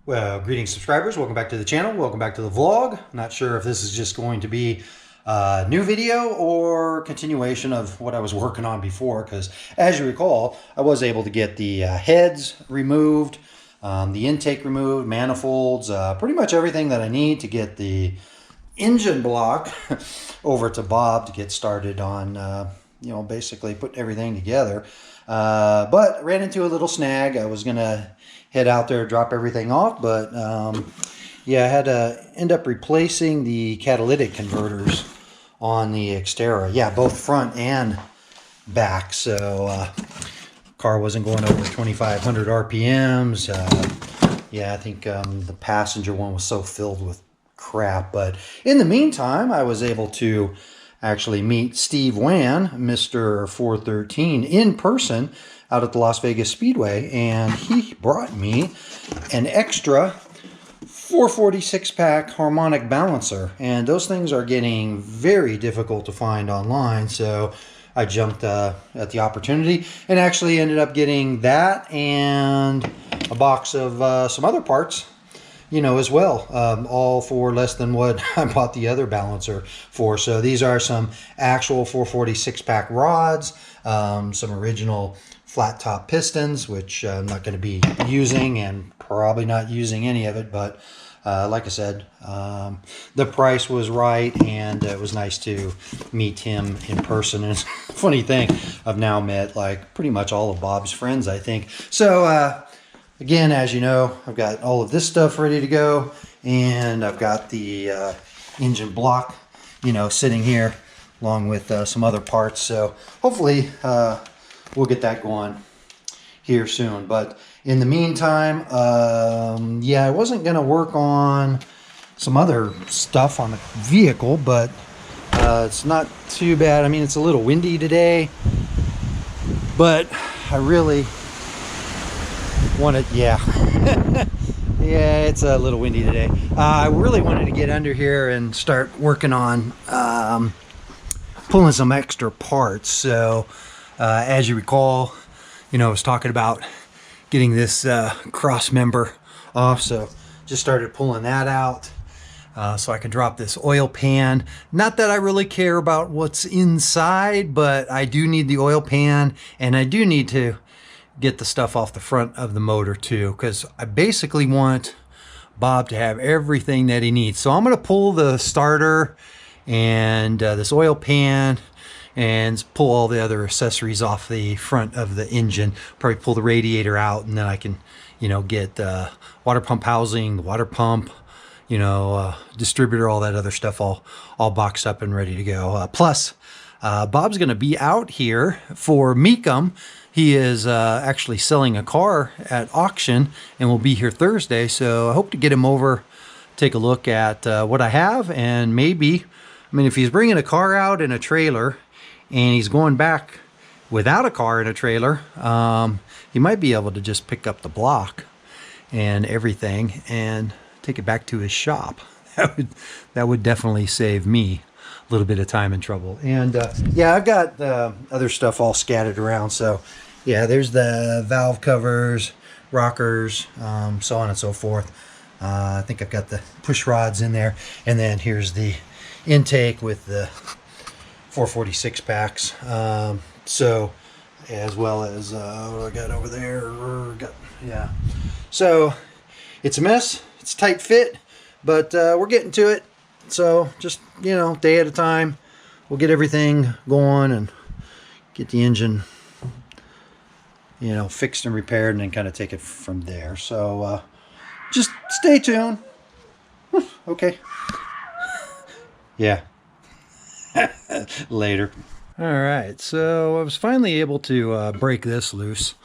Well, greetings subscribers, welcome back to the channel, welcome back to the vlog. Not sure if this is just going to be a new video or continuation of what I was working on before, because as you recall, I was able to get the heads removed, the intake removed, manifolds, pretty much everything that I need to get the engine block over to Bob to get started on, basically putting everything together. But I ran into a little snag. I was going to head out there, drop everything off, but yeah, I had to end up replacing the catalytic converters on the Xterra. Yeah, both front and back. So car wasn't going over 2,500 RPMs. Yeah, I think the passenger one was so filled with crap. But in the meantime, I was able to actually meet Steve Wan, Mr. 413, in person out at the Las Vegas Speedway, and he brought me an extra 440SIXPACK harmonic balancer, and those things are getting very difficult to find online, so I jumped at the opportunity and actually ended up getting that and a box of some other parts, as well, all for less than what I bought the other balancer for. So these are some actual 440SIXPACK rods, some original flat top pistons, which I'm not going to be using and probably not using any of it, but like I said, the price was right, and it was nice to meet him in person. And it's a funny thing, I've now met like pretty much all of Bob's friends, I think. So again, as you know, I've got all of this stuff ready to go, and I've got the engine block, sitting here along with some other parts. So hopefully we'll get that going here soon. But in the meantime, yeah, I wasn't going to work on some other stuff on the vehicle, but it's not too bad. I mean, it's a little windy today, but I really wanted, yeah. Yeah, it's a little windy today. I really wanted to get under here and start working on pulling some extra parts. So as you recall, I was talking about getting this cross member off, so just started pulling that out so I can drop this oil pan. Not that I really care about what's inside, but I do need the oil pan, and I do need to get the stuff off the front of the motor too, because I basically want Bob to have everything that he needs. So I'm going to pull the starter and this oil pan and pull all the other accessories off the front of the engine. Probably pull the radiator out, and then I can, get the water pump housing, the water pump, distributor, all that other stuff all boxed up and ready to go. Plus, Bob's going to be out here for Mecum. He is actually selling a car at auction and will be here Thursday. So I hope to get him over, take a look at what I have, and maybe, if he's bringing a car out in a trailer and he's going back without a car in a trailer, he might be able to just pick up the block and everything and take it back to his shop. That would definitely save me a little bit of time and trouble. And yeah, I've got other stuff all scattered around. So yeah, there's the valve covers, rockers, so on and so forth. I think I've got the push rods in there, and then here's the intake with the 440SIXPACKs. So as well as what do I got over there? Yeah. So it's a mess. It's a tight fit, but we're getting to it. So just, day at a time, we'll get everything going and get the engine, fixed and repaired, and then kind of take it from there. So just stay tuned. Okay. Yeah. Later. All right. So I was finally able to break this loose.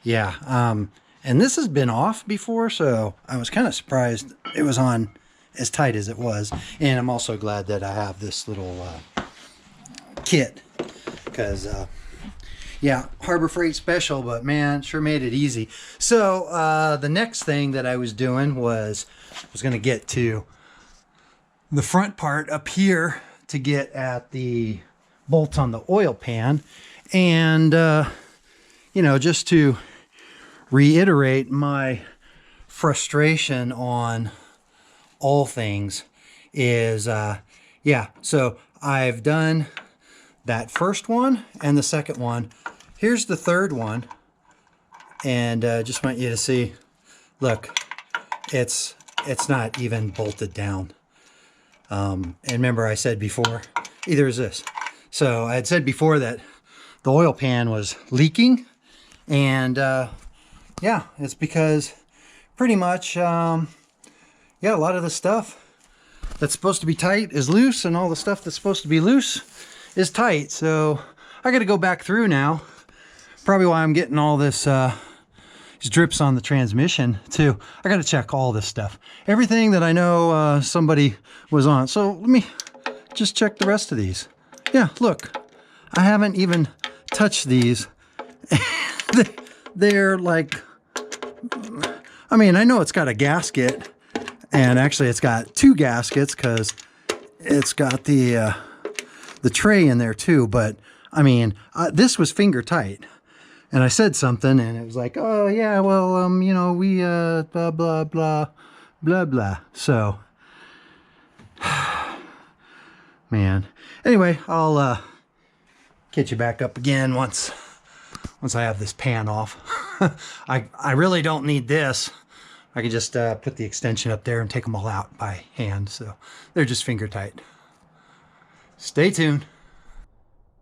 Yeah. And this has been off before, so I was kind of surprised it was on as tight as it was. And I'm also glad that I have this little kit, because yeah, Harbor Freight special, but man, sure made it easy. So the next thing that I was doing was going to get to the front part up here to get at the bolts on the oil pan, and just to reiterate my frustration on all things is, yeah, so I've done that first one and the second one. Here's the third one. And just want you to see, look, it's not even bolted down. And remember I said before, either is this. So I had said before that the oil pan was leaking, and yeah, it's because pretty much, yeah, a lot of the stuff that's supposed to be tight is loose, and all the stuff that's supposed to be loose is tight. So I got to go back through now. Probably why I'm getting all this these drips on the transmission too. I got to check all this stuff. Everything that I know somebody was on. So let me just check the rest of these. Yeah, look, I haven't even touched these. They're like, I mean, I know it's got a gasket, and actually it's got two gaskets because it's got the tray in there too. But I mean, this was finger tight. And I said something, and it was like, oh, yeah, well, you know, we, blah, blah, blah, blah, blah. So, man. Anyway, I'll get you back up again once I have this pan off. I really don't need this. I can just put the extension up there and take them all out by hand. So they're just finger tight. Stay tuned.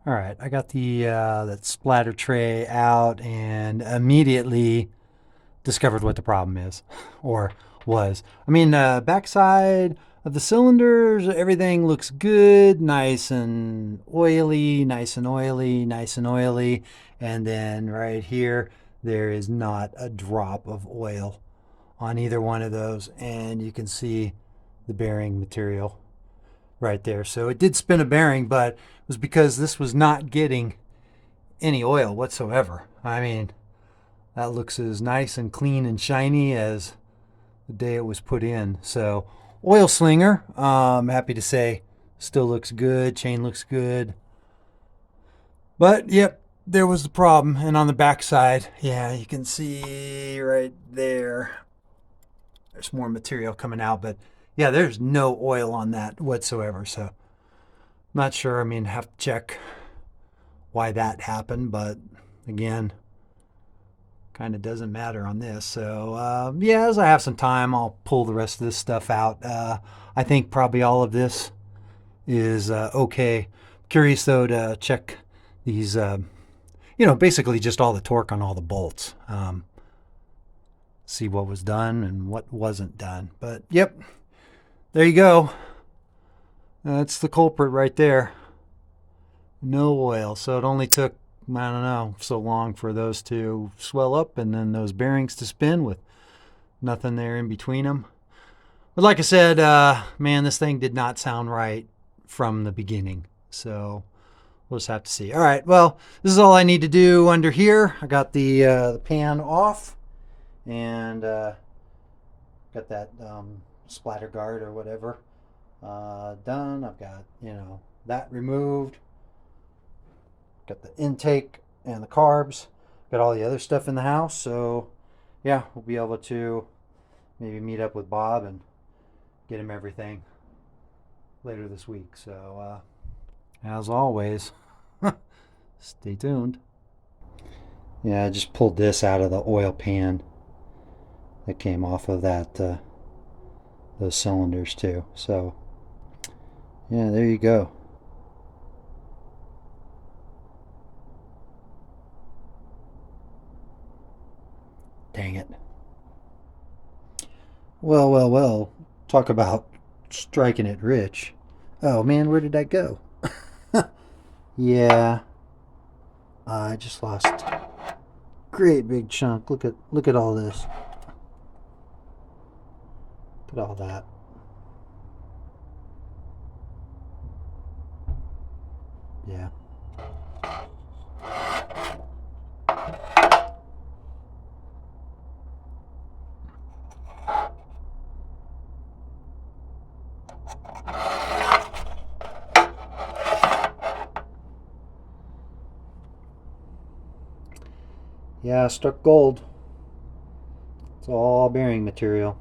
All right, I got the that splatter tray out and immediately discovered what the problem is, or was. I mean, backside of the cylinders, everything looks good, nice and oily, nice and oily, nice and oily. And then right here, there is not a drop of oil on either one of those. And you can see the bearing material right there. So it did spin a bearing, but it was because this was not getting any oil whatsoever. I mean, that looks as nice and clean and shiny as the day it was put in. So oil slinger, I'm happy to say, still looks good. Chain looks good. But yep, there was the problem. And on the back side, yeah, you can see right there, there's more material coming out, but yeah, there's no oil on that whatsoever. So not sure. I mean, have to check why that happened, but again, kind of doesn't matter on this. So yeah, as I have some time, I'll pull the rest of this stuff out. I think probably all of this is okay. Curious though to check these, you know, basically just all the torque on all the bolts. See what was done and what wasn't done. But yep, there you go. That's the culprit right there. No oil. So it only took, I don't know, so long for those to swell up and then those bearings to spin with nothing there in between them. But like I said, man, this thing did not sound right from the beginning. So we'll just have to see. All right, well, this is all I need to do under here. I got the pan off and got that splatter guard or whatever done. I've got, you know, that removed. Got the intake and the carbs. Got all the other stuff in the house. So yeah, we'll be able to maybe meet up with Bob and get him everything later this week. So as always, stay tuned. Yeah, I just pulled this out of the oil pan that came off of that those cylinders too. So yeah, there you go. Dang it. Well, well, well. Talk about striking it rich. Oh man, where did that go? Yeah, I just lost a great big chunk. Look at all this. Look at all that. Yeah. Yeah, struck gold. It's all bearing material.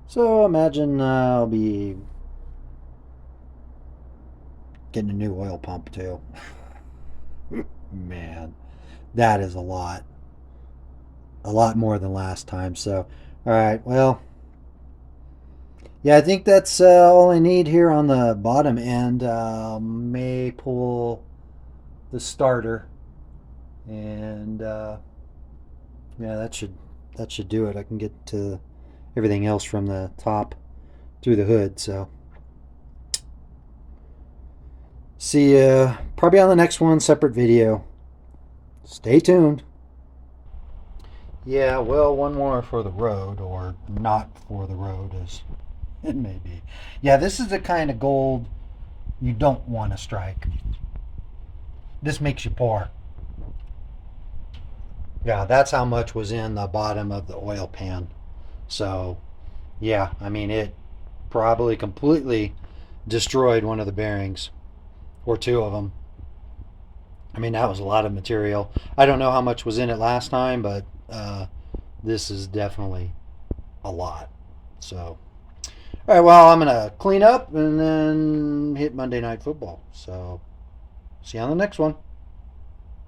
So imagine I'll be getting a new oil pump too. Man, that is a lot. A lot more than last time. So, all right, well, yeah, I think that's all I need here on the bottom end. May pull the starter, and yeah, that should do it. I can get to everything else from the top through the hood. So, see you probably on the next one, separate video. Stay tuned. Yeah, well, one more for the road, or not for the road, as it may be. Yeah, this is the kind of gold you don't want to strike. This makes you poor. Yeah, that's how much was in the bottom of the oil pan. So, yeah, I mean, it probably completely destroyed one of the bearings, or two of them. I mean, that was a lot of material. I don't know how much was in it last time, but this is definitely a lot. So, all right, well, I'm going to clean up and then hit Monday Night Football. So, see you on the next one.